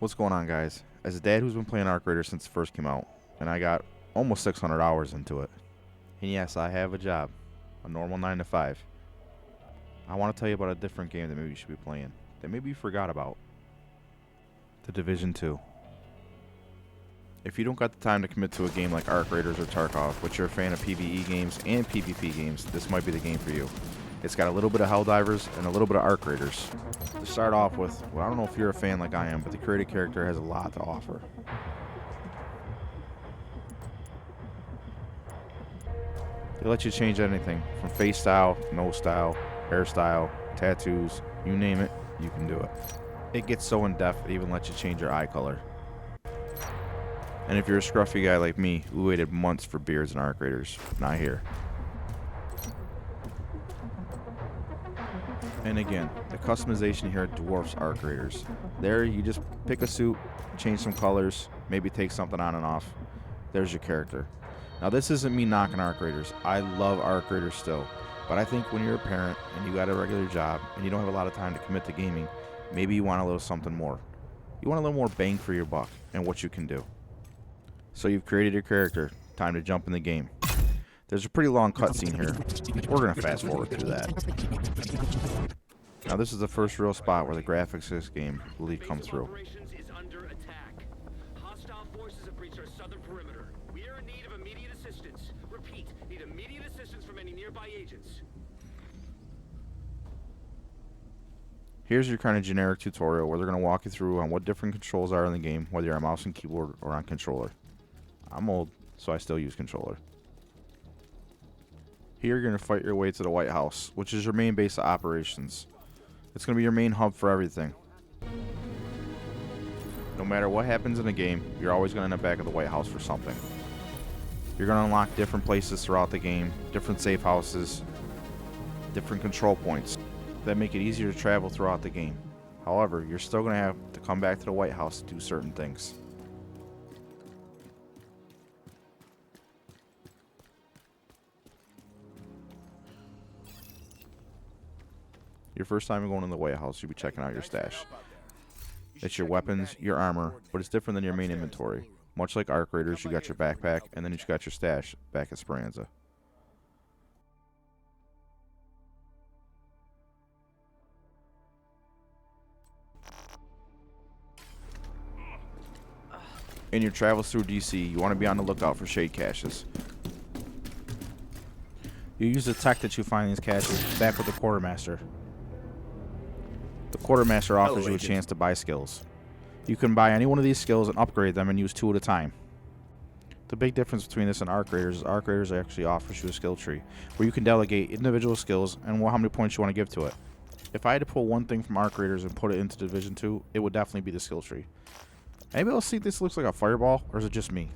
What's going on, guys? As a dad who's been playing Arc Raiders since it first came out, and I got almost 600 hours into it. And yes, I have a job, a normal 9 to 5. I want to tell you about a different game that maybe you should be playing, that maybe you forgot about. The Division 2. If you don't got the time to commit to a game like Arc Raiders or Tarkov, but you're a fan of PvE games and PvP games, this might be the game for you. It's got a little bit of Helldivers and a little bit of Arc Raiders. To start off with, well, I don't know if you're a fan like I am, but the created character has a lot to offer. They let you change anything, from face style, nose style, hairstyle, tattoos, you name it, you can do it. It gets so in-depth, it even lets you change your eye color. And if you're a scruffy guy like me, who waited months for beards and Arc Raiders, not here. And again, the customization here dwarfs Arc Raiders. There, you just pick a suit, change some colors, maybe take something on and off. There's your character. Now, this isn't me knocking Arc Raiders. I love Arc Raiders still. But I think when you're a parent and you got a regular job and you don't have a lot of time to commit to gaming, maybe you want a little something more. You want a little more bang for your buck and what you can do. So you've created your character. Time to jump in the game. There's a pretty long cutscene here. We're going to fast forward through that. Now this is the first real spot where the graphics of this game really come through. Hostile forces have breached our southern perimeter. We are in need of immediate assistance. Repeat, need immediate assistance from any nearby agents. Here's your kind of generic tutorial where they're going to walk you through on what different controls are in the game, whether you're on mouse and keyboard or on controller. I'm old, so I still use controller. Here you're going to fight your way to the White House, which is your main base of operations. It's going to be your main hub for everything. No matter what happens in the game, you're always going to end up back at the White House for something. You're going to unlock different places throughout the game, different safe houses, different control points that make it easier to travel throughout the game. However, you're still going to have to come back to the White House to do certain things. Your first time going in the White House, you'll be checking out your stash. It's your weapons, your armor, but it's different than your main inventory. Much like Arc Raiders, you got your backpack, and then you got your stash back at Speranza. In your travels through DC, you want to be on the lookout for shade caches. You use the tech that you find in these caches back with the Quartermaster. The Quartermaster offers you a chance to buy skills. You can buy any one of these skills and upgrade them and use 2 at a time. The big difference between this and Arc Raiders is Arc Raiders actually offers you a skill tree, where you can delegate individual skills and how many points you want to give to it. If I had to pull one thing from Arc Raiders and put it into Division 2, it would definitely be the skill tree. Anybody else see this looks like a fireball, or is it just me?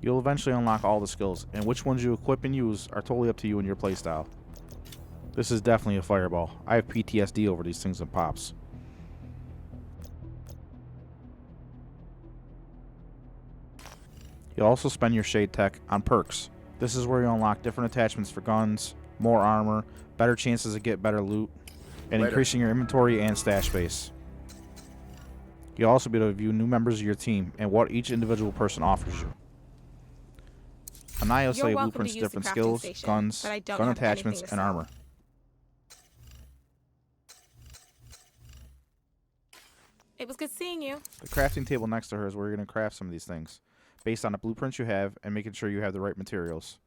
You'll eventually unlock all the skills, and which ones you equip and use are totally up to you and your playstyle. This is definitely a fireball. I have PTSD over these things and pops. You'll also spend your shade tech on perks. This is where you unlock different attachments for guns, more armor, better chances to get better loot, and increasing your inventory and stash space. You'll also be able to view new members of your team and what each individual person offers you. Annihila's blueprints different skills, guns, gun attachments, and armor. It was good seeing you. The crafting table next to her is where you're going to craft some of these things, based on the blueprints you have and making sure you have the right materials.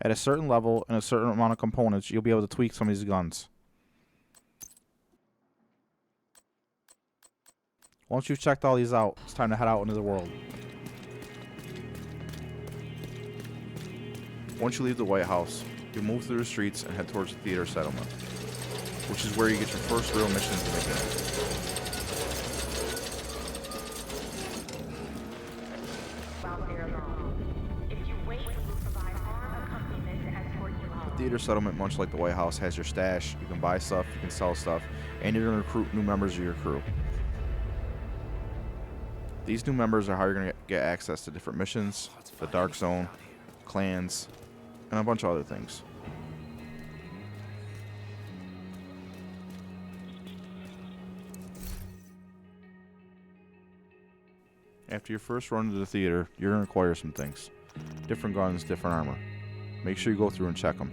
At a certain level and a certain amount of components, you'll be able to tweak some of these guns. Once you've checked all these out, it's time to head out into the world. Once you leave the White House, you move through the streets and head towards the Theater Settlement, which is where you get your first real missions in the game. The Theater Settlement, much like the White House, has your stash. You can buy stuff, you can sell stuff, and you're going to recruit new members of your crew. These new members are how you're going to get access to different missions, the Dark Zone, clans, and a bunch of other things. After your first run to the theater, you're going to acquire some things. Different guns, different armor. Make sure you go through and check them.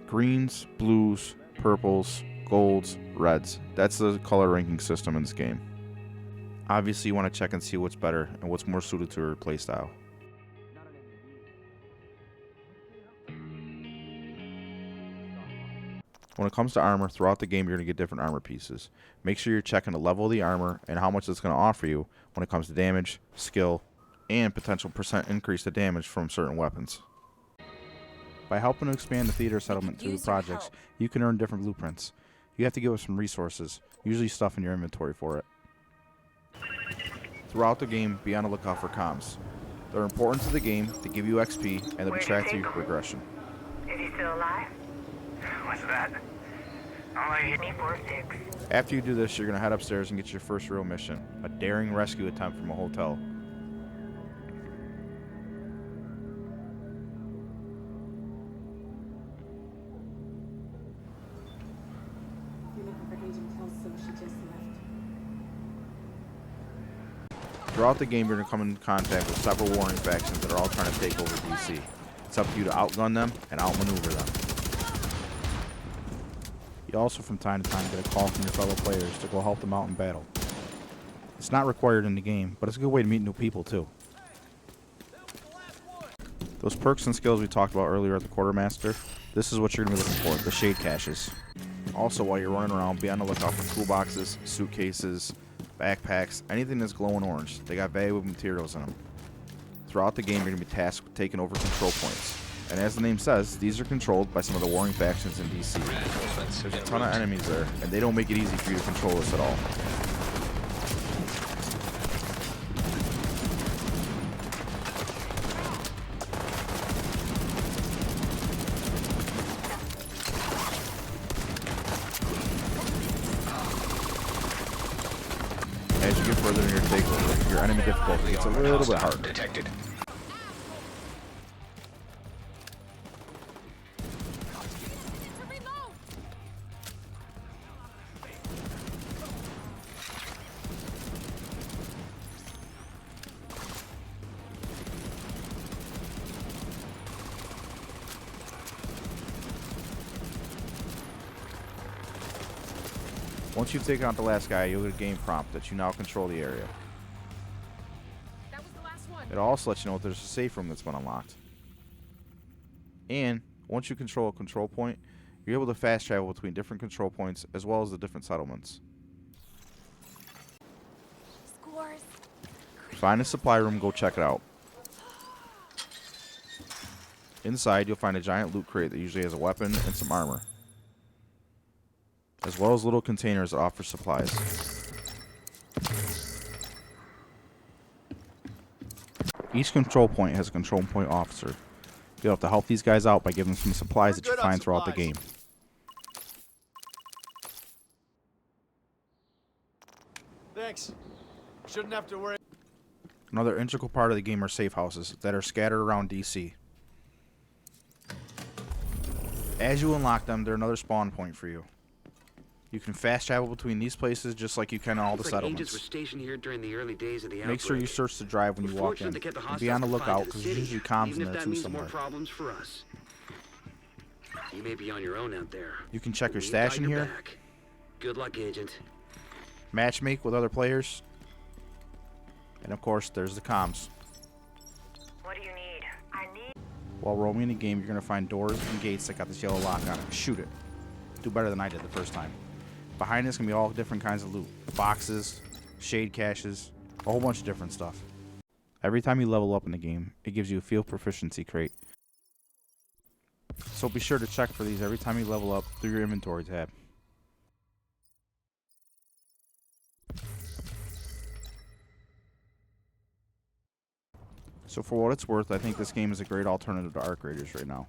Greens, blues, purples, golds, reds. That's the color ranking system in this game. Obviously, you want to check and see what's better and what's more suited to your playstyle. When it comes to armor, throughout the game you're going to get different armor pieces. Make sure you're checking the level of the armor and how much it's going to offer you when it comes to damage, skill, and potential % increase to damage from certain weapons. By helping to expand the theater settlement through the projects, you can earn different blueprints. You have to give us some resources, usually stuff in your inventory for it. Throughout the game, be on the lookout for comms. They're important to the game to give you XP and to track through your progression. Is he still alive? What's that? Only 4-6. After you do this, you're going to head upstairs and get your first real mission, a daring rescue attempt from a hotel. Throughout the game, you're going to come in contact with several warring factions that are all trying to take over DC. It's up to you to outgun them and outmaneuver them. You also from time to time get a call from your fellow players to go help them out in battle. It's not required in the game, but it's a good way to meet new people too. Those perks and skills we talked about earlier at the Quartermaster, this is what you're going to be looking for, the shade caches. Also, while you're running around, be on the lookout for toolboxes, suitcases, backpacks, anything that's glowing orange. They got valuable materials in them. Throughout the game, you're going to be tasked with taking over control points. And as the name says, these are controlled by some of the warring factions in DC. There's a ton of enemies there, and they don't make it easy for you to control this at all. As you get further in your takeover, your enemy difficulty gets a little bit harder. Detected. Once you've taken out the last guy, you'll get a game prompt that you now control the area. That was the last one. It'll also let you know if there's a safe room that's been unlocked. And once you control a control point, you're able to fast travel between different control points as well as the different settlements. Scores. Find a supply room, go check it out. Inside, you'll find a giant loot crate that usually has a weapon and some armor, as well as little containers that offer supplies. Each control point has a control point officer. You'll have to help these guys out by giving them some supplies that you find throughout the game. Thanks. Shouldn't have to worry. Another integral part of the game are safe houses that are scattered around DC. As you unlock them, they're another spawn point for you. You can fast travel between these places just like you can in all the Looks like agents were settlements. stationed here during the early days of the Make sure you outbreak. search the drive when We're you walk fortunate in. to get the And be on the hostiles lookout confined to because the there's city, usually comms even in if there that too means more somewhere. problems for us. You may be on your own out there. You can check your We've stash got in your here, back. Good luck, Agent. matchmake with other players, and of course there's the comms. What do you need? I need. While roaming the game, you're going to find doors and gates that got this yellow lock on it. Shoot it. Do better than I did the first time. Behind this can be all different kinds of loot. Boxes, shade caches, a whole bunch of different stuff. Every time you level up in the game, it gives you a field proficiency crate. So be sure to check for these every time you level up through your inventory tab. So for what it's worth, I think this game is a great alternative to Arc Raiders right now.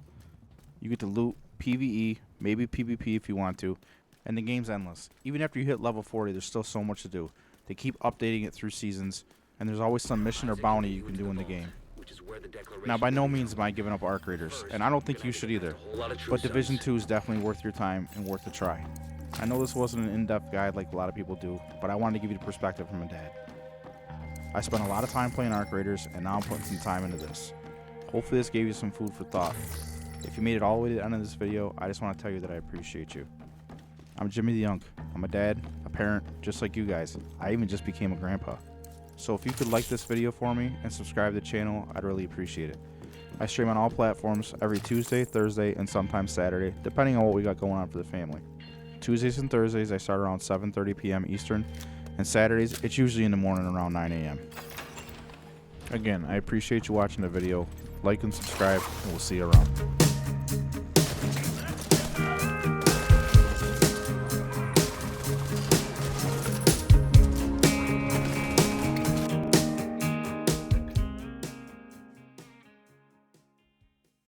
You get to loot, PvE, maybe PvP if you want to, and the game's endless. Even after you hit level 40, there's still so much to do. They keep updating it through seasons, and there's always some mission or bounty you can do in the game. which is where the declaration. Now, by no means am I giving up Arc Raiders, and I don't think you should either. But Division 2 is definitely worth your time and worth a try. I know this wasn't an in-depth guide like a lot of people do, but I wanted to give you the perspective from a dad. I spent a lot of time playing Arc Raiders, and now I'm putting some time into this. Hopefully this gave you some food for thought. If you made it all the way to the end of this video, I just want to tell you that I appreciate you. I'm Jimmy the Unk. I'm a dad, a parent, just like you guys. I even just became a grandpa. So if you could like this video for me and subscribe to the channel, I'd really appreciate it. I stream on all platforms every Tuesday, Thursday, and sometimes Saturday, depending on what we got going on for the family. Tuesdays and Thursdays I start around 7:30 p.m. Eastern, and Saturdays it's usually in the morning around 9 a.m. Again, I appreciate you watching the video. Like and subscribe, and we'll see you around.